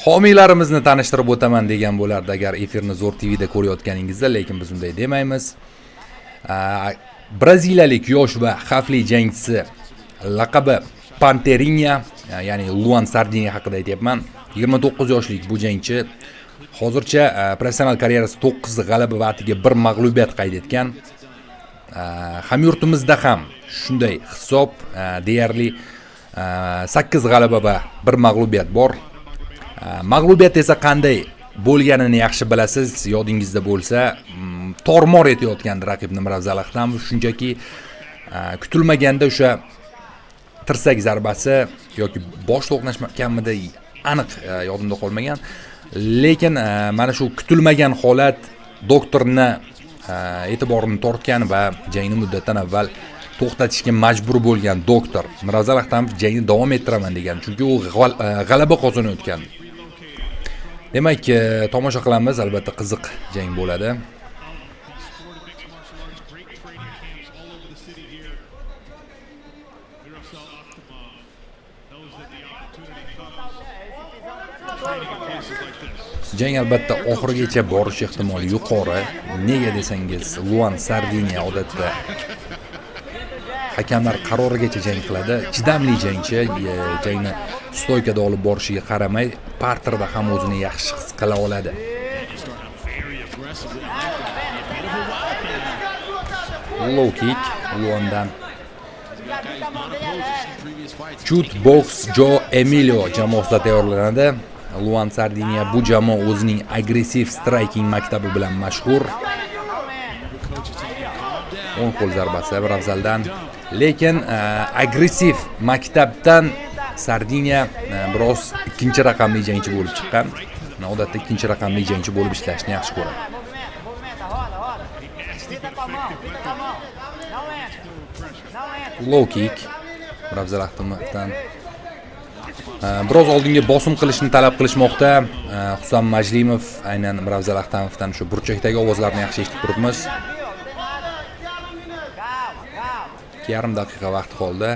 homiylarimizni tanishtirib o'taman degan bo'lardi agar efirni Zo'r TVda ko'rayotganingizda, lekin biz unday demaymiz. Braziliyalik yosh va xavfli jangchisi laqabi Panterinha, ya'ni Luan Sardinha haqida aytyapman. 29 yoshlik bu jangchi hozircha professional karyerasi 9 g'alaba va atiga 1 mag'lubiyat qayd etgan. Hamyurtimizda ham shunday hisob, deyarli 8 g'alaba va 1 mag'lubiyat bor. Mag'lubiyat esa qanday bo'lganini yaxshi bilasiz. Yodingizda bo'lsa, tormor etayotgandi raqibni Miravzal Ahtamov. Shunchaki kutilmaganda o'sha tirsak zarbasi yoki bosh to'qnashmaganmidi aniq yodimda qolmagan. Lekin mana shu kutilmagan holat doktorni e'tiborini tortgan va jangni muddatdan avval to'xtatishga majbur bo'lgan doktor Miravzal Ahtamov jangni davom ettiraman degan, chunki u g'alaba qozonayotgan. Demak, tomosha qilamiz, albatta qiziq jang bo'ladi. Jang albatta oxirigacha borish ehtimoli yuqori. Nega desangiz, Luan Sardinha odatda hakamlar qarorigacha jang qiladi. Chidamli jangchi, jangni stoykada olib borishiga qaramay, parterda ham o'zini yaxshi his qila oladi. Low kick Luandan. Chut box Joe Emilio jamoasida tayyorlanadi. Luan Sardinha bu jamoa o'zining agressiv striking maktabi bilan mashhur. 10 qo'l zarbasi Miravzaldan. Lekin agressiv maktabdan Sardinha biroz ikkinchi raqamli jangchi bo'lib chiqqan. Odatda ikkinchi raqamli jangchi bo'lib ishlashni yaxshi ko'radi. Low kick Miravzal Ahtamovdan biroz oldinga bosim qilishni talab qilishmoqda. Husan Majlimov aynan Miravzal Ahtamovdan shu burchakdagi ovozlarni yaxshi eshitib turibmiz. 2,5 daqiqa vaqt qoldi.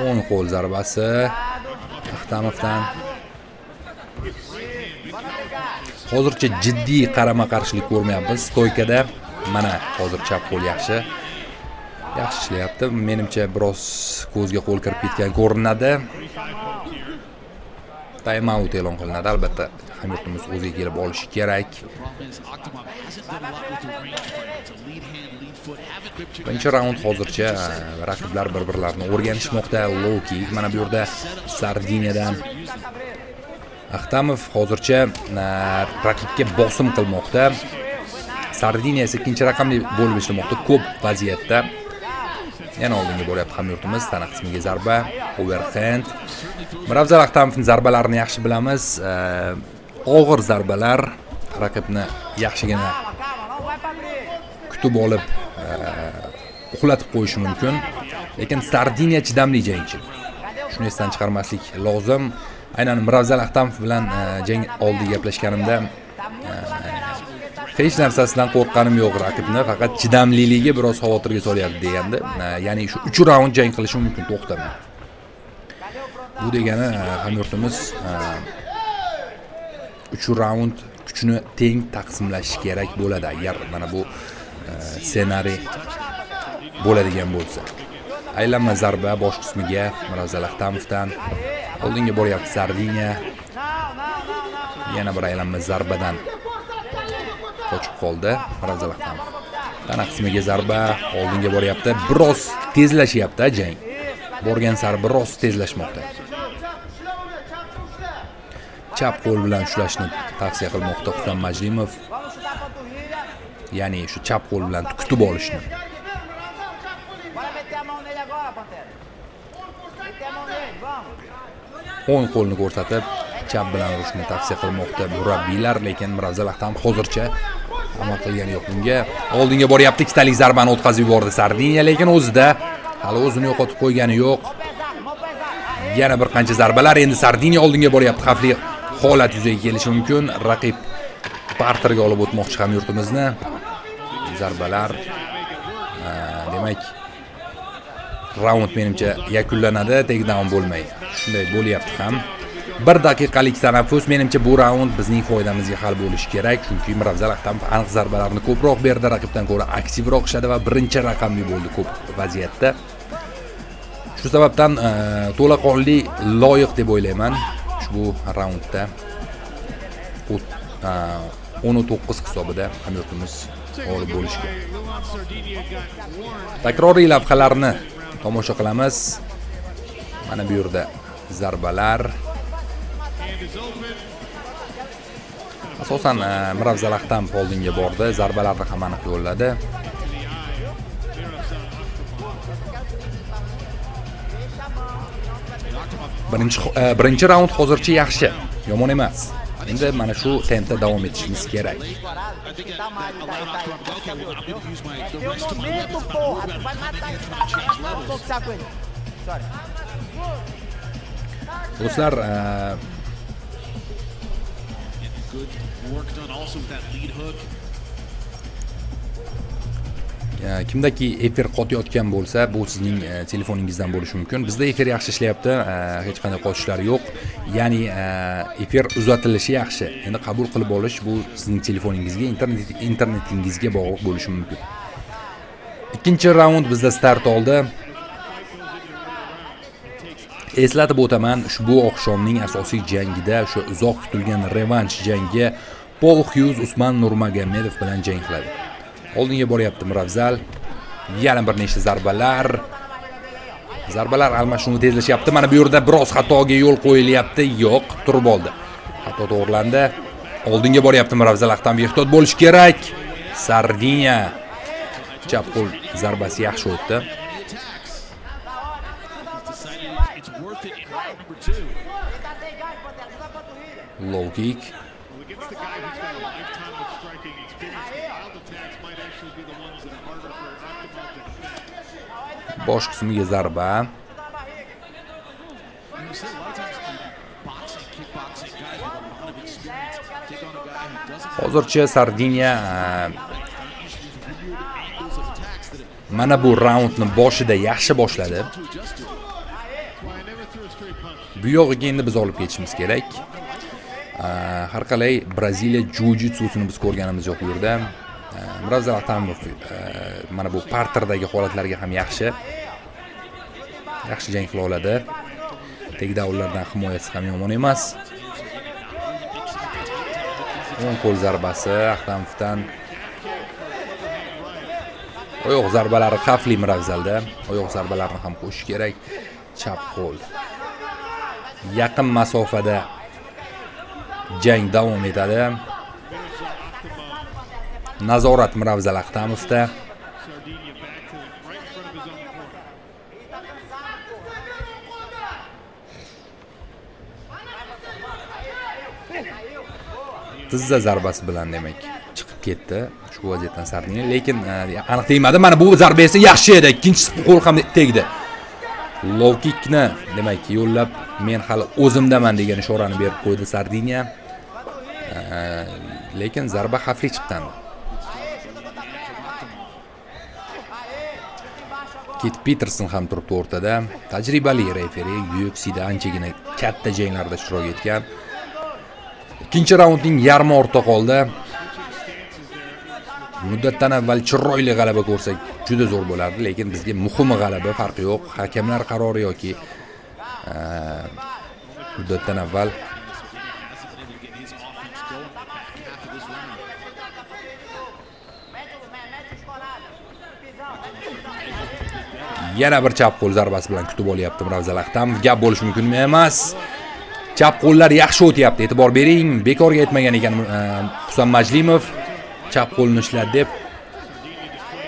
O'ng qo'l zarbasi Ahtamovdan. Hozircha jiddiy qarama-qarshilik ko'rmayapmiz stoykada. Mana hozir chap qo'l yaxshi ishlayapti. Menimcha biroz ko'zga qo'l kirib ketgan ko'rinadi. Time out e'lon qilinadi. Albatta hamyurtimiz o'ziga kelib olishi kerak. Birinchi raund hozircha raqiblar bir-birlarini o'rganishmoqda. Low kick mana bu yerda Sardinyadan. Ahtamov hozircha raqibga bosim qilmoqda. Sardinha esa ikkinchi raqamli bo'lib ishlamoqda ko'p vaziyatda. Yana oldinga boryapti hamyurtimiz. Tana qismiga zarba, overhand. Miravzal Ahtamovning zarbalarini yaxshi bilamiz. Og'ir zarbalar raqibni yaxshigina kutib olib uxlatib qo'yishi mumkin. Lekin Sardinha chidamli jangchi. Shuni esdan chiqarmaslik lozim. Aynan Miravzal Ahtamov bilan jang oldi gaplashganimda hech narsasidan qo'rqqanim yo'q raqibni, faqat chidamliligi biroz xavotirga solyapti degandi. Ya'ni shu 3 raund jang qilishi mumkin to'xtamay. Bu degani hamyurtimiz 3 raund kuchni teng taqsimlash kerak bo'ladi agar mana bu ssenariy bo'ladigan bo'lsa. Aylanma zarba bosh qismiga Miravzal Ahtamovdan. Oldinga boryapti Sardinha. Yana bir aylanma zarbadan qochib qoldi Miravzal Ahtamov. Tana qismiga zarba, oldinga boryapti. Biroz tezlashyapti jang. Borgan sari biroz tezlashmoqda. Chap qo'l bilan ushlashni tavsiya qilmoqda Husan Majlimov. Ya'ni shu chap qo'l bilan kutib olishni. O'ng qo'lni ko'rsatib, chap bilan urishni tavsiya qilmoqda murabbiylar, lekin Miravzal Ahtamov hozircha amal qilgani yo'q bunga. Oldinga boryapti, ikkitalik zarbani o'tkazib yubordi Sardinha, lekin o'zida hali o'zini yo'qotib qo'ygani yo'q. Yana bir qancha zarbalar, endi Sardinha oldinga boryapti. Xavfli holat yuzaga kelishi mumkin. Raqib parterga olib o'tmoqchi hamyurtimizni. Zarbalar demak raund menimcha yakunlanadi, takedown bo'lmay. Shunday bo'lyapti ham. 1 daqiqalik tanaffus, menimcha bu raund bizning foydamizga hal bo'lishi kerak, chunki Miravzal Ahtamov aniq zarbalarni ko'proq berdi, raqibdan ko'ra aktivroq ishladi va birinchi raqamli bo'ldi ko'p vaziyatda. Shu sababdan to'laqonli loyiq deb o'ylayman ushbu raundda. 19 hisobida hamyurtimiz g'olib bo'lishga. Takroriy lavhalarni tomosha qilamiz. Mana bu yerda zarbalar. Asosan Miravzal Ahtamov oldinga bordi, zarbalarni ham aniq yo'lladi. Birinchi raund hozircha yaxshi, yomon emas. Endi mana shu tempda davom etishimiz kerak. Do'stlar, kimdaki efir qotayotgan bo'lsa, bu sizning telefoningizdan bo'lishi mumkin. Bizda efir yaxshi ishlayapti, hech qanday qotishlar yo'q. Ya'ni efir uzatilishi yaxshi. Endi qabul qilib olish bu sizning telefoningizga, internetingizga bog'liq bo'lishi mumkin. Ikkinchi raund bizda start oldi. Eslatib o'taman, ushbu oqshomning asosiy jangida o'sha uzoq kutilgan revansh jangi Paul Hughes Usman Nurmagomedov bilan jang qiladi. Oldinga boryapti Miravzal. Yana bir nechta zarbalar. Zarbalar almashinuvi tezlashyapti. Mana bu yerda biroz xatoga yo'l qo'yilyapti. Yo'q, turib oldi. Xato to'g'rilandi. Oldinga boryapti Miravzal Ahtamov. Ehtiyot bo'lish kerak. Sardinya. Chap qo'l zarbasi yaxshi o'tdi. Low kick. Bosh qismiga zarba. Hozircha Sardinya mana bu raundni boshida yaxshi boshladi. Bu yog'iga endi biz olib ketishimiz kerak. Har qalay Braziliya jiu-jitsusini biz ko'rganimiz yo'q bu yerda. Miravzal Ahtamov mana bu parterdagi holatlarga ham yaxshi jang qila oladi. Takedownlardan himoyasi ham yomon emas. O'ng qo'l zarbasi Ahtamovdan. Oyoq zarbalari xavfli Miravzalda. Oyoq zarbalarini ham qo'shish kerak. Chap qo'l. Yaqin masofada jang davom etadi. Nazorat Miravzal Ahtamovda. Tizza zarbasi bilan demak chiqib ketdi shu vaziyatdan Sardinya, lekin aniq tegmadi. Mana bu zarba esa yaxshi edi. Ikkinchi qo'l ham tegdi. Low kickni demak yo'llab, men hali o'zimdaman degan ishorani berib qo'ydi Sardinya. Lekin zarba xavfli chiqqan. Kit Peterson ham turibdi o'rtada. Tajribali referi, UFC'da anchagina katta janglarda ishtirok etgan. Ikkinchi raundning yarmi ortda qoldi. Muddatdan avval chiroyli g'alaba ko'rsak juda zo'r bo'lardi, lekin bizga muhim g'alaba, farqi yo'q. Hakamlar qarori yoki muddatdan avval yana bir chap qo'l zarbasi bilan kutib olyapti Miravzal Ahtamov. Gap bo'lishi mumkin emas. Chap qo'llar yaxshi o'tyapti. E'tibor bering. Bekorga aytmagan ekan Husan Majlimov. Chap qo'lni ishladi deb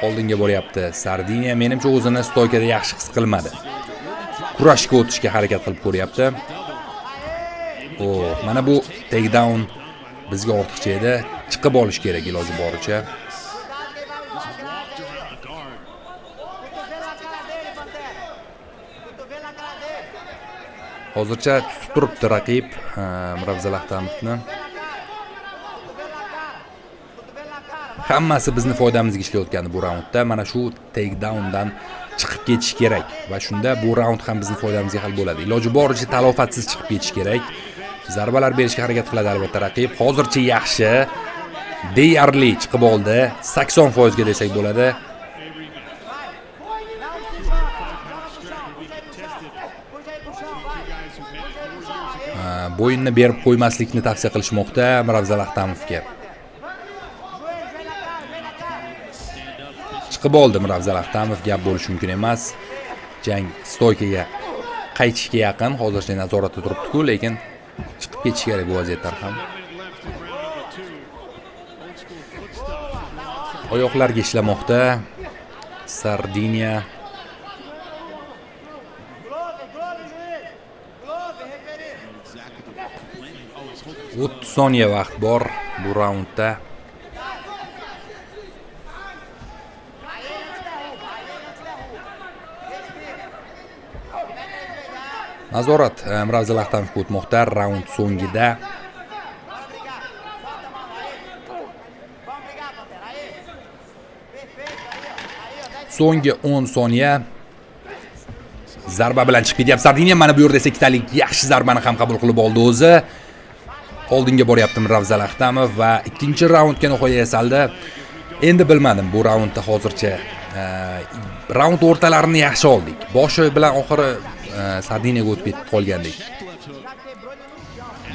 oldinga boryapti. Sardinya menimcha o'zini stoykada yaxshi his qilmadi. Kurashga o'tishga harakat qilib ko'ryapti. Mana bu takedown bizga ortiqcha edi. Chiqib olish kerak iloji boricha. Hozircha tutib turibdi raqib Miravzal Ahtamovni. hammasi bizni foydamizga ishlayotgandi bu raundda. Mana shu takedowndan chiqib ketish kerak va shunda bu raund ham bizni foydamizga hal bo'ladi. Iloji boricha talofatsiz chiqib ketish kerak. Zarbalar berishga harakat qiladi albatta raqib. Hozircha yaxshi. Deyarli chiqib oldi. 80% ga desak bo'ladi. Bo'yinni berib qo'ymaslikni tavsiya qilishmoqda Miravzal Ahtamovga. Chiqib oldi Miravzal Ahtamov, gap bo'lishi mumkin emas. Jang stoykaga qaytishga yaqin, hozircha nazoratda turibdi-ku, lekin chiqib ketish kerak bu vaziyatlar ham. Oyoqlarga ishlamoqda Sardiniya. 30 soniya vaqt bor bu raundda. Nazorat Miravzal Ahtamovga o'tmoqda raund so'ngida. So'nggi 10 soniya. Zarba bilan chiqib ketyapti Sardiniya. Mana bu yerda esa ikkitalik yaxshi zarbani ham qabul qilib oldi o'zi. Oldinga boryapti Miravzal Ahtamov va ikkinchi raundga nihoya yasaldi. Endi bilmadim bu raundda hozircha raund o'rtalarini yaxshi oldik. Boshi bilan oxiri Sardiniyaga o'tib ketib qolgandik.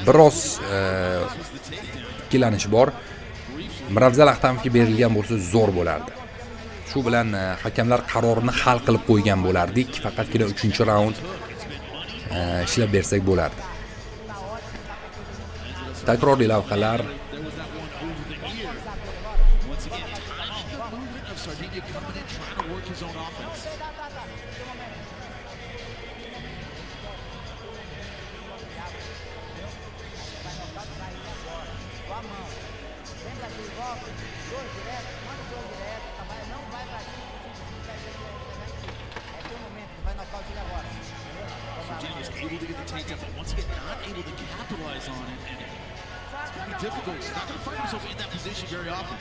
Biroz ikkilanish bor. Miravzal Ahtamovga berilgan bo'lsa zo'r bo'lardi. Shu bilan hakamlar qarorini hal qilib qo'ygan bo'lardik. Faqatgina 3-raund ishlab bersak bo'lardi. Takroriy lavhalar. Difficult. He's not going to find himself in that position very often.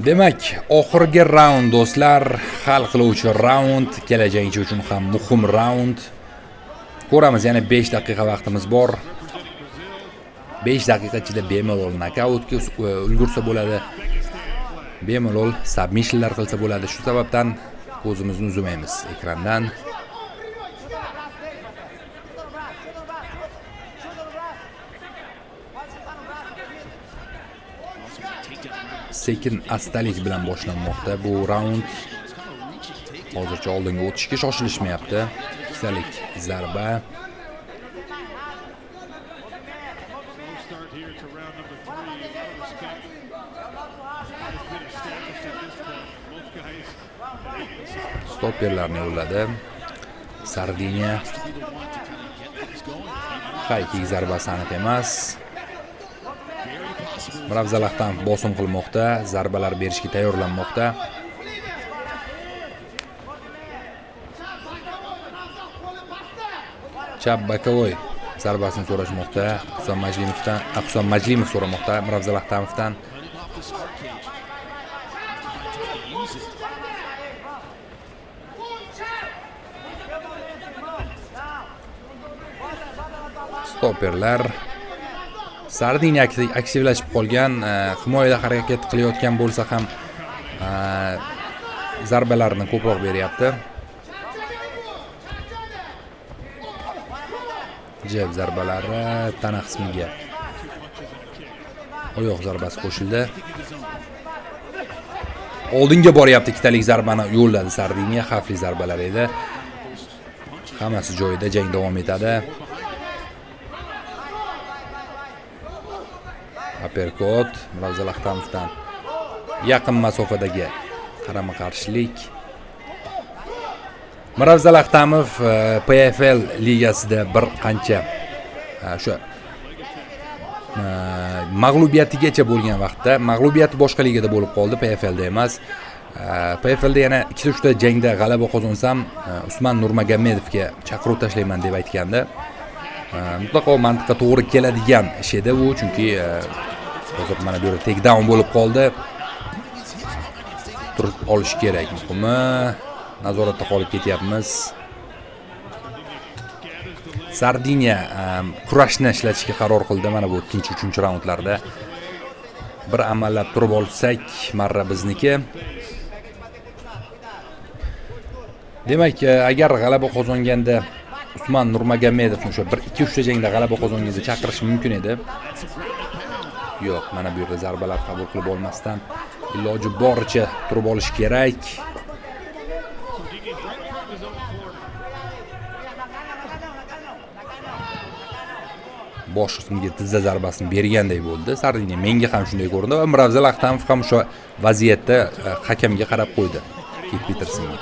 Demak, oxirgi raund do'stlar, hal qiluvchi raund, kelajak uchun ham muhim raund. Ko'ramiz, yana 5 daqiqa vaqtimiz bor. 5 daqiqa ichida bemalol nokautga ulgursa bo'ladi. Bemalol submissionlar qilsa bo'ladi. Shu sababdan ko'zimizni uzmaymiz ekrandan. Sekin astalik bilan boshlanmoqda bu raund. Hozircha oldinga o'tishga shoshilishmayapti. Ikkitalik zarba. Stoperlarni yo'lladi. Sardiniya. Qayki zarbasi aniq emas. Miravzal Ahtamov bosim qilmoqda, zarbalar berishga tayyorlanmoqda. Chap Bakavoy zarbasini so'rashmoqda. Husan Majlimov so'ramoqda Miravzal Ahtamovdan. Stoperlar Sardiniya aktivlashib qolgan, himoyada harakat qilayotgan bo'lsa ham zarbalarni ko'proq beryapti. Jab zarbalari tana qismiga oyoq zarbasi qo'shildi. Oldinga boryapti, ikkitalik zarbani yo'lladi Sardiniya, xavfli zarbalar edi. Hammasi joyida, jang davom etadi. Uppercut Miravzal Ahtamovdan yaqin masofadagi qarama-qarshilik. Miravzal Ahtamov PFL ligasida bir qancha shu mag'lubiyatigacha bo'lgan vaqtda, mag'lubiyati boshqa ligada bo'lib qoldi, PFL da emas. PFLda yana 2-3 ta jangda g'alaba qozonsam, Usman Nurmagomedovga chaqiruv tashlayman deb aytgandi. Mutlaqo mantiqqa to'g'ri keladigan ish edi u, chunki hozir mana bu yerda takedown bo'lib qoldi. Turib olish kerak. Muhimi nazoratda qolib ketyapmiz. Sardinya kurashni ishlatishga qaror qildi mana bu 2-3 raundlarda. Bir amallab turib olsak, marra bizniki. Demak, agar g'alaba qozonganda Usman Nurmagomedov o'sha 1-2-3 ta jangda g'alaba qozonganda chaqirish mumkin edi. Yo'q, mana bu yerda zarbalar qabul qilib olmasdan iloji boricha turib olish kerak. Bosh qismiga tizza zarbasini berganday bo'ldi. Sardinya menga ham shunday ko'rindi va Miravzal Ahtamov ham o'sha vaziyatda hakamga qarab qo'ydi. Kit Petersonga.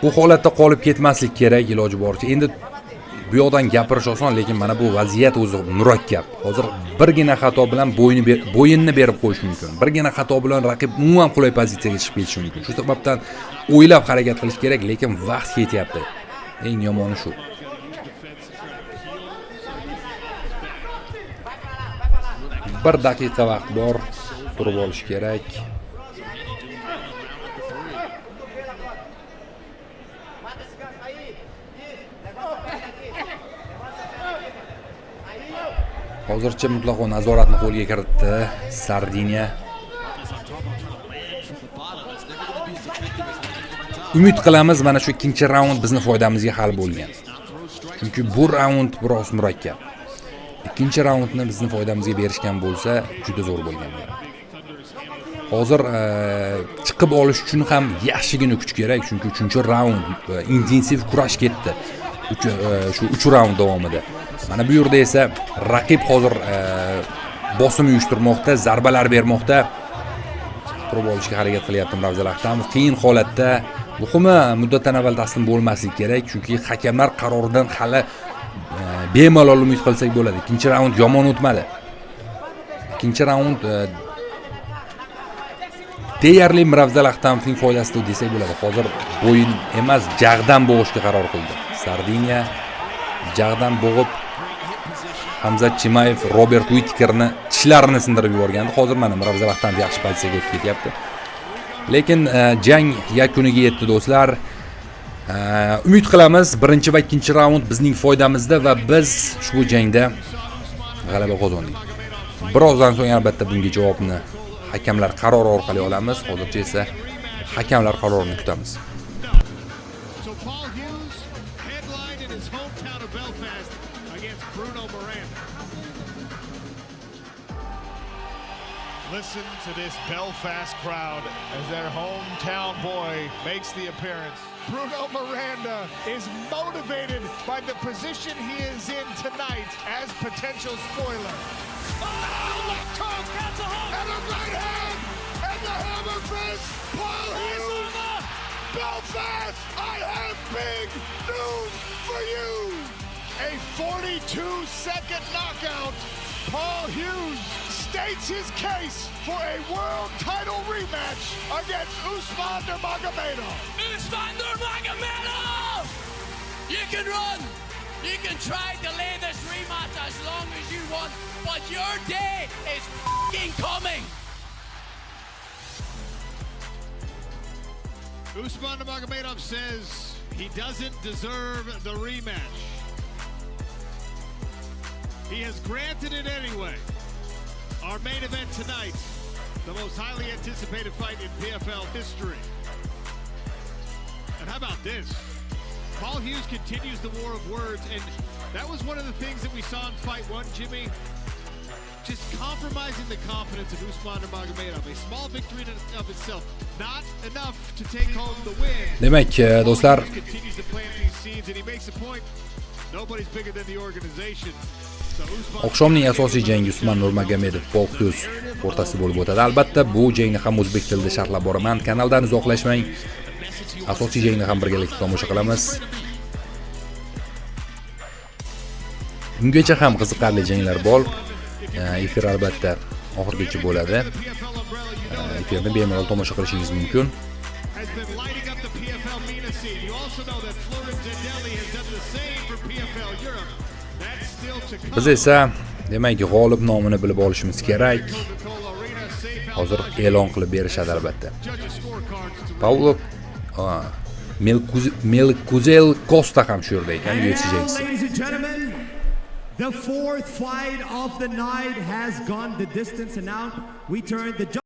Bu holatda qolib ketmaslik kerak iloji boricha. Endi bu yoqdan gapirish oson, lekin mana bu vaziyat o'zi murakkab. Hozir birgina xato bilan bo'yinni berib qo'yish mumkin. Birgina xato bilan raqib umuman qulay pozitsiyaga chiqib ketishi mumkin. Shu sababdan o'ylab harakat qilish kerak, lekin vaqt ketyapti. Eng yomoni shu. Bir daqiqa vaqt bor, turib olish kerak. Hozircha mutlaqo nazoratni qo'lga kiritdi Sardinya. Umid qilamiz mana shu ikkinchi raund bizni foydamizga hal bo'lgan. Chunki bu raund biroz murakkab. Ikkinchi raundni bizni foydamizga berishgan bo'lsa, juda zo'r bo'lgan bo'lardi. Hozir chiqib olish uchun ham yaxshigina kuch kerak, chunki 3-raund intensiv kurash ketdi. Shu 3 raund davomida. Mana bu yerda esa raqib hozir bosim uyushtirmoqda, zarbalar bermoqda. Turib olishga harakat qilyapti Miravzal Ahtamov. Qiyin holatda, muhimi muddatdan avval taslim bo'lmaslik kerak, chunki hakamlar qaroridan hali bemalol umid qilsak bo'ladi. Ikkinchi raund yomon o'tmadi. Ikkinchi raund deyarli Miravzal Ahtamovning foydasida desak bo'ladi. Hozir bo'yin emas, jag'dan bo'g'ishga qaror qildi. Sardinya jag'dan bo'g'ib Hamzat Chimayev Robert Whittakerni tishlarini sindirib yuborgandi. Hozir mana Miravzal Ahtamov yaxshi pozitsiyaga o'tib ketyapti. Lekin jang yakuniga yetdi do'stlar. Umid qilamiz birinchi va ikkinchi raund bizning foydamizda va biz ushbu jangda g'alaba qozondik. Birozdan so'ng albatta bunga javobni hakamlar qarori orqali olamiz. Hozircha esa hakamlar qarorini kutamiz. Listen to this Belfast crowd as their hometown boy makes the appearance. Bruno Miranda is motivated by the position he is in tonight as potential spoiler. Oh, left hook, that's a hook. And a right hand, and the hammer fist, Paul Hughes. Belfast, I have big news for you. A 42-second knockout. Paul Hughes states his case for a world title rematch against Usman Nurmagomedov. Usman Nurmagomedov! You can run. You can try to delay this rematch as long as you want, but your day is f***ing coming. Usman Nurmagomedov says he doesn't deserve the rematch. He has granted it anyway. Our main event tonight, the most highly anticipated fight in PFL history. And how about this? Paul Hughes continues the war of words, and that was one of the things that we saw in fight one, Jimmy. Just compromising the confidence of Usman Nurmagomedov. A small victory in and of itself, not enough to take home the win. Demak, do'stlar, Continues to plant these seeds, and he makes a point. Nobody's bigger than the organization. oqshomning asosiy jangi Usman Nurmagomedov Paul Hughes o'rtasida bo'lib o'tadi. Albatta, bu jangni ham o'zbek tilida sharhlab boraman. Kanaldan uzoqlashmang. Asosiy jangni ham birgalikda tomosha qilamiz. Bungacha ham qiziqarli janglar bor. Efir albatta oxirigacha bo'ladi. Efirni bemalol tomosha qilishingiz mumkin. Has been lighting up the PFL MENA scene. You also know that Florin Zendelli has done the same for PFL Europe. That's still to come. Biz esa demak g'olib nomini bilib olishimiz kerak. Coca-Cola Arena safe out. Hozir e'lon qilib berishadi albatta. Judges scorecards to Paulo Melkuzel Costa ham shu yerda ekan, And UFC now, jangchisi. ladies and gentlemen, the fourth fight of the night has gone the distance, and now we turn the